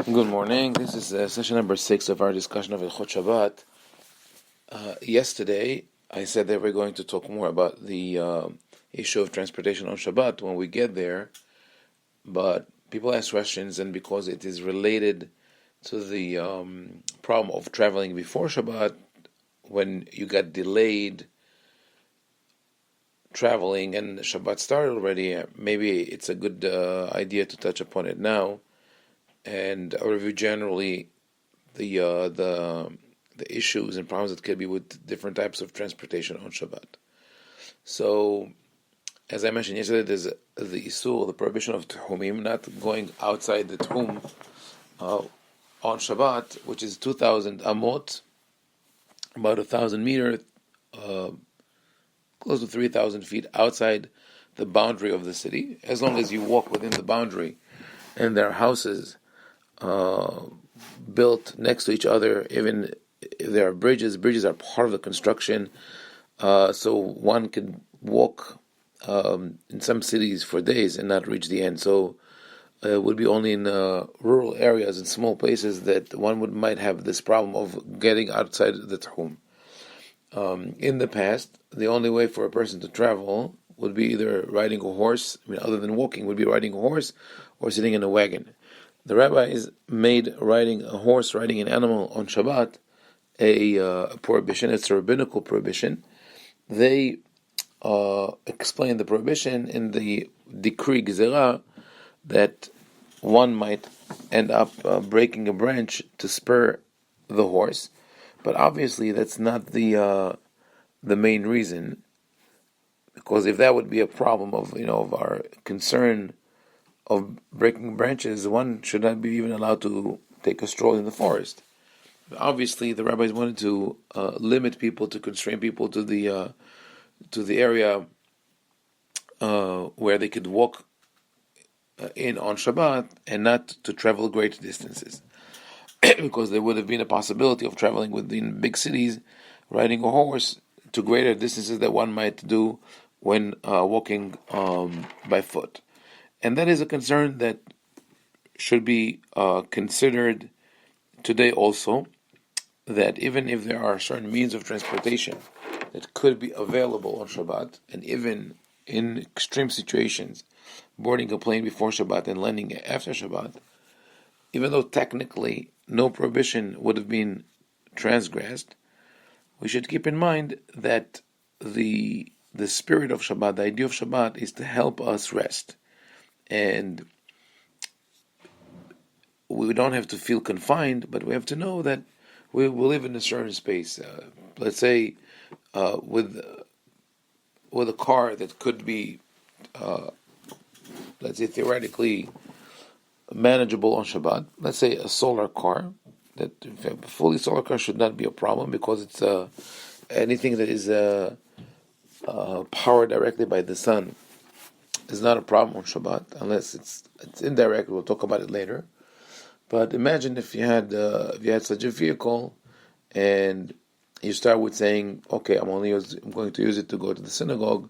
Good morning. This is session number 6 of our discussion of Ilchot Shabbat. Yesterday, I said that we're going to talk more about the issue of transportation on Shabbat when we get there, but people ask questions, and because it is related to the problem of traveling before Shabbat, when you got delayed traveling and Shabbat started already, maybe it's a good idea to touch upon it now and review generally the issues and problems that could be with different types of transportation on Shabbat. So, as I mentioned yesterday, there's the Isur, the prohibition of Tehumim, not going outside the Tehum on Shabbat, which is 2,000 amot, about 1,000 meters, close to 3,000 feet outside the boundary of the city. As long as you walk within the boundary and there are houses built next to each other, even if there are bridges are part of the construction, so one can walk in some cities for days and not reach the end. So it would be only in rural areas and small places that one might have this problem of getting outside the Tehum. In the past, the only way for a person to travel would be either riding a horse, other than walking, would be riding a horse or sitting in a wagon. The rabbis made riding an animal on Shabbat a prohibition. It's a rabbinical prohibition. They explain the prohibition in the decree Gezerah that one might end up breaking a branch to spur the horse, but obviously that's not the main reason, because if that would be a problem of our concern of breaking branches, one should not be even allowed to take a stroll in the forest. Obviously, the rabbis wanted to limit people, to constrain people to the area where they could walk in on Shabbat and not to travel great distances, because there would have been a possibility of traveling within big cities, riding a horse to greater distances that one might do when walking by foot. And that is a concern that should be considered today also, that even if there are certain means of transportation that could be available on Shabbat, and even in extreme situations, boarding a plane before Shabbat and landing after Shabbat, even though technically no prohibition would have been transgressed, we should keep in mind that the spirit of Shabbat, the idea of Shabbat, is to help us rest. And we don't have to feel confined, but we have to know that we live in a certain space. Let's say with a car that could be, let's say theoretically manageable on Shabbat. Let's say a solar car. That a fully solar car should not be a problem, because it's anything that is powered directly by the sun is not a problem on Shabbat, unless it's indirect. We'll talk about it later. But imagine if you had such a vehicle, and you start with saying, okay, I'm going to use it to go to the synagogue,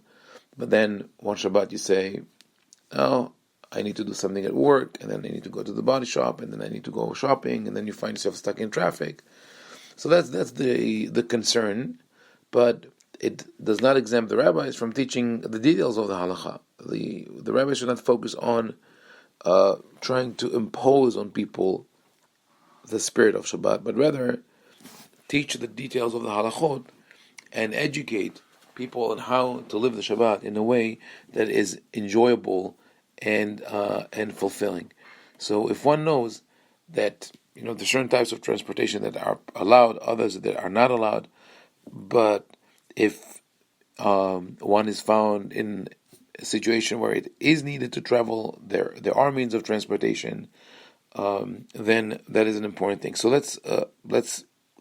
but then one Shabbat you say, oh, I need to do something at work, and then I need to go to the body shop, and then I need to go shopping, and then you find yourself stuck in traffic. So that's the concern, but it does not exempt the rabbis from teaching the details of the halakha. The rabbis should not focus on trying to impose on people the spirit of Shabbat, but rather teach the details of the halachot and educate people on how to live the Shabbat in a way that is enjoyable and fulfilling. So if one knows that there's certain types of transportation that are allowed, others that are not allowed, but if one is found in a situation where it is needed to travel, there are means of transportation, then that is an important thing. So let's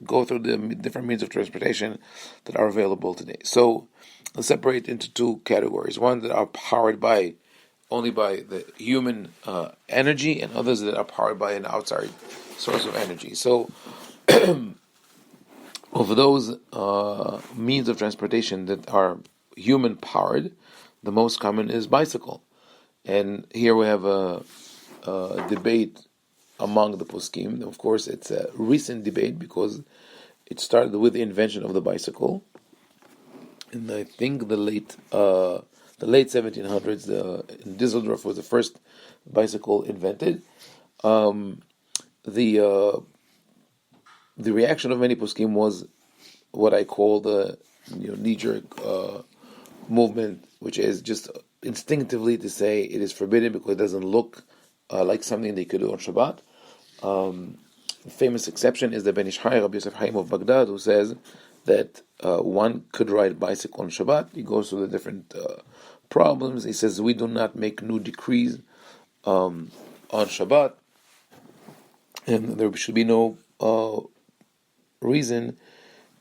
go through the different means of transportation that are available today. So let's separate into two categories: one that are powered only by the human energy, and others that are powered by an outside source of energy. So of those means of transportation that are human powered, the most common is bicycle. And here we have a debate among the poskim. Of course, it's a recent debate because it started with the invention of the bicycle, and I think the late 1700s. In Düsseldorf was the first bicycle invented. The reaction of many poskim was what I call the knee-jerk movement, which is just instinctively to say it is forbidden because it doesn't look like something they could do on Shabbat. The famous exception is the Ben Ish Hai, Rabbi Yosef Haim of Baghdad, who says that one could ride a bicycle on Shabbat. He goes through the different problems. He says we do not make new decrees on Shabbat, and there should be no reason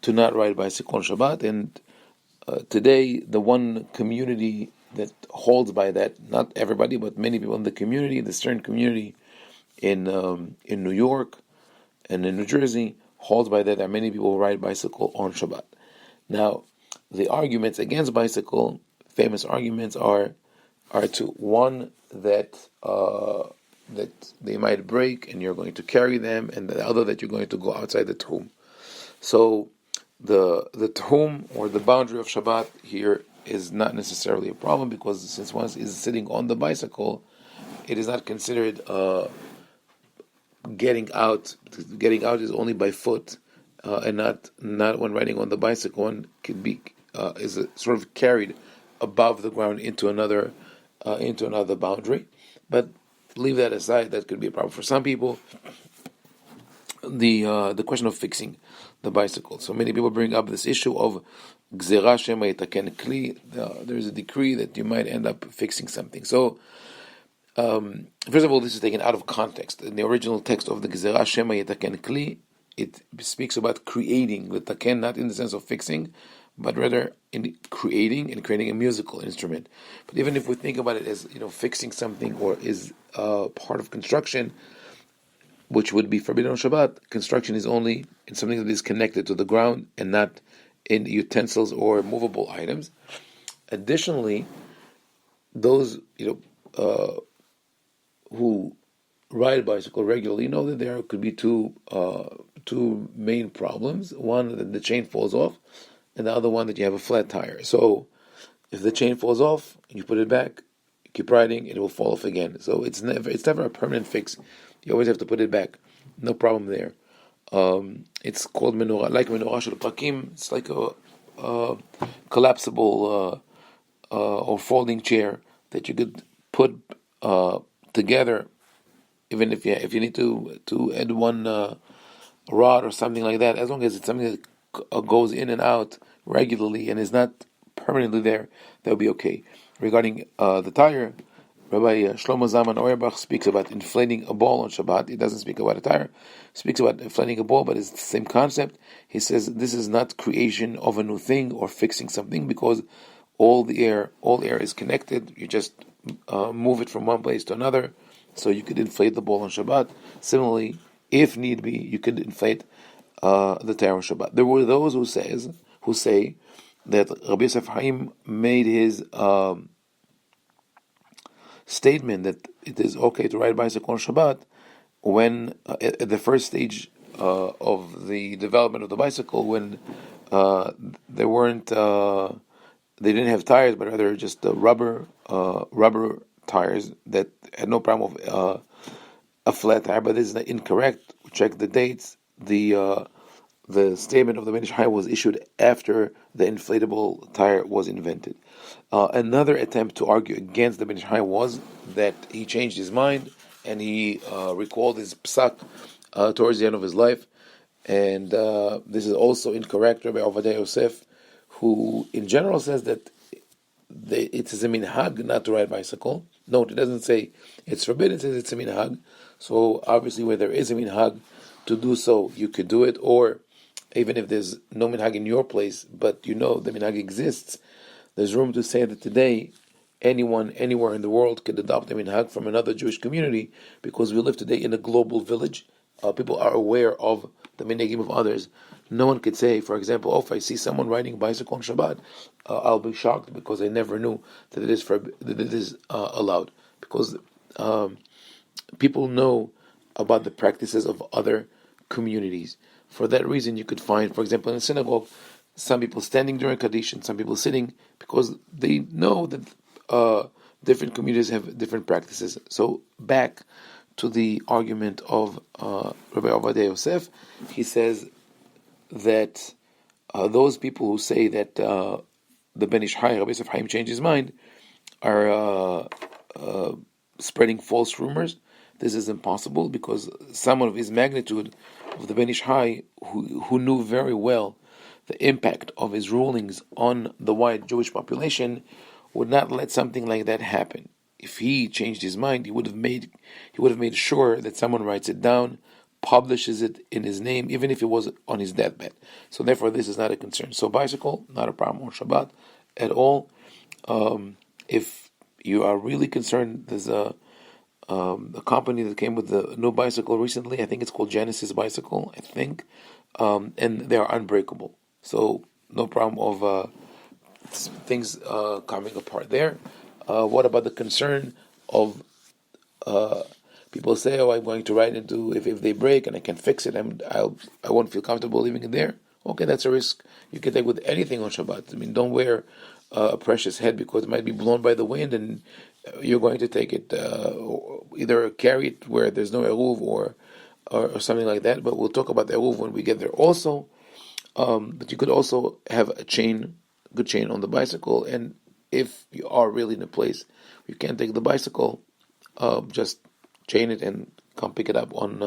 to not ride a bicycle on Shabbat. And today, the one community that holds by that, not everybody, but many people in the community, the Stern community in New York and in New Jersey, holds by that many people who ride bicycle on Shabbat. Now, the arguments against bicycle, famous arguments, are to one that they might break and you're going to carry them, and the other that you're going to go outside the Tuhum. So the Tuhum, or the boundary of Shabbat here, is not necessarily a problem, because since one is sitting on the bicycle, it is not considered getting out. Getting out is only by foot, and not when riding on the bicycle. One could be is sort of carried above the ground into another boundary. But leave that aside. That could be a problem for some people. The question of fixing the bicycle. So many people bring up this issue of gzera shema yetaken kli. There's a decree that you might end up fixing something. So first of all, this is taken out of context. In the original text of the gzera shema yetaken kli, it speaks about creating the taken, not in the sense of fixing, but rather in creating a musical instrument. But even if we think about it as fixing something, or is part of construction, which would be forbidden on Shabbat, construction is only in something that is connected to the ground and not in utensils or movable items. Additionally, those who ride a bicycle regularly know that there could be two main problems. One, that the chain falls off, and the other one, that you have a flat tire. So if the chain falls off and you put it back, you keep riding, it will fall off again. So it's never a permanent fix. You always have to put it back. No problem there. It's called menorah, like menorah shel prakim. It's like a collapsible or folding chair that you could put together. Even if you need to add one rod or something like that, as long as it's something that goes in and out regularly and is not permanently there, that will be okay. Regarding the tire, Rabbi Shlomo Zalman Auerbach speaks about inflating a ball on Shabbat. He doesn't speak about a tire. He speaks about inflating a ball, but it's the same concept. He says this is not creation of a new thing or fixing something, because all air is connected. You just move it from one place to another. So you could inflate the ball on Shabbat. Similarly, if need be, you could inflate the tire on Shabbat. There were those who say that Rabbi Yosef Haim made his statement that it is okay to ride a bicycle on Shabbat when at the first stage of the development of the bicycle, when they didn't have tires, but rather just rubber tires that had no problem with a flat tire. But this is incorrect. Check the dates. The statement of the Ben Ish Hai was issued after the inflatable tire was invented. Another attempt to argue against the Ben Ish Hai was that he changed his mind and he recalled his psak towards the end of his life. And this is also incorrect. Rabbi Ovadia Yosef, who in general says that it is a minhag not to ride a bicycle. No, it doesn't say it's forbidden, it says it's a minhag. So obviously where there is a minhag to do so, you could do it. Or even if there's no minhag in your place, but the minhag exists, there's room to say that today anyone, anywhere in the world could adopt a minhag from another Jewish community, because we live today in a global village. People are aware of the minhagim of others. No one could say, for example, if I see someone riding a bicycle on Shabbat, I'll be shocked because I never knew that it is allowed. Because people know about the practices of other communities. For that reason, you could find, for example, in a synagogue, some people standing during Kaddish and some people sitting, because they know that different communities have different practices. So back to the argument of Rabbi Ovadia Yosef, he says that those people who say that the Ben Ish Hai, Rabbi Yosef Haim, changed his mind, are spreading false rumors. This is impossible, because someone of his magnitude, of the Ben Ish Hai, who knew very well the impact of his rulings on the wide Jewish population, would not let something like that happen. If he changed his mind, he would have made sure that someone writes it down, publishes it in his name, even if it was on his deathbed. So therefore, this is not a concern. So bicycle, not a problem on Shabbat at all. If you are really concerned, there's a company that came with the new bicycle recently. I think it's called Genesis Bicycle, I think, and they are unbreakable. So no problem of things coming apart there. What about the concern of people say, "Oh, I'm going to ride into if they break and I can fix it, I won't feel comfortable leaving it there." Okay, that's a risk you can take with anything on Shabbat. I mean, don't wear a precious head because it might be blown by the wind and you're going to take it, either carry it where there's no eruv or something like that. But we'll talk about the eruv when we get there also. But you could also have a good chain on the bicycle, and if you are really in a place where you can't take the bicycle, just chain it and come pick it up on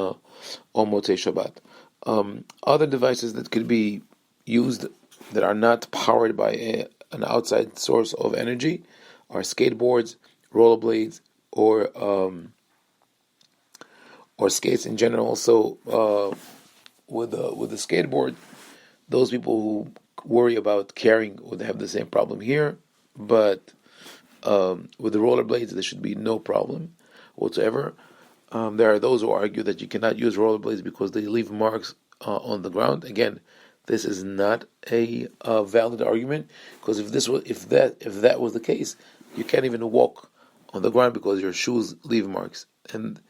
Motzei Shabbat. Other devices that could be used that are not powered by an outside source of energy are skateboards, rollerblades, or skates in general. So with the skateboard, those people who worry about carrying would have the same problem here, but with the rollerblades there should be no problem whatsoever. There are those who argue that you cannot use rollerblades because they leave marks on the ground. Again, this is not a valid argument, because if that was the case, you can't even walk on the ground because your shoes leave marks. And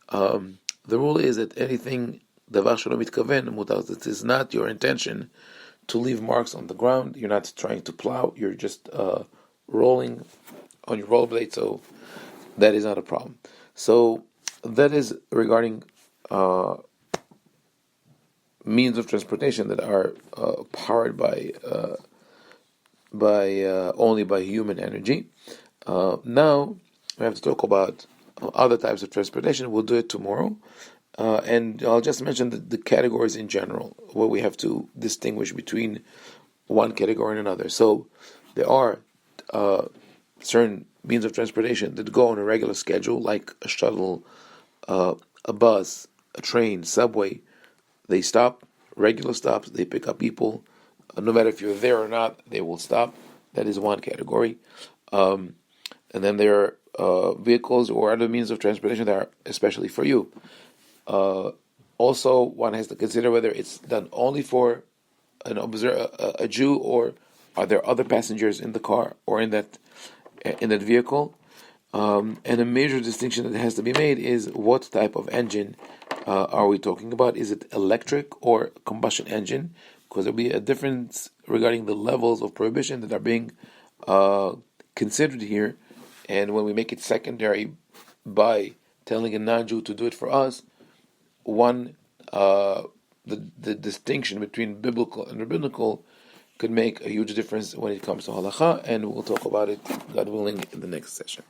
the rule is that anything davar shelo mitkaven mutar. This is not your intention to leave marks on the ground. You're not trying to plow. You're just rolling on your rollerblade. So that is not a problem. So that is regarding means of transportation that are powered by only by human energy. Now we have to talk about other types of transportation. We'll do it tomorrow, and I'll just mention the categories in general, where we have to distinguish between one category and another. So there are certain means of transportation that go on a regular schedule, like a shuttle, a bus, a train, subway. They stop, regular stops, they pick up people. No matter if you're there or not, they will stop. That is one category. And then there are vehicles or other means of transportation that are especially for you. Also, one has to consider whether it's done only for a Jew, or are there other passengers in the car or in that vehicle. And a major distinction that has to be made is what type of engine are we talking about? Is it electric or combustion engine? Because there'll be a difference regarding the levels of prohibition that are being considered here. And when we make it secondary by telling a non-Jew to do it for us, the distinction between biblical and rabbinical could make a huge difference when it comes to halakha, and we'll talk about it, God willing, in the next session.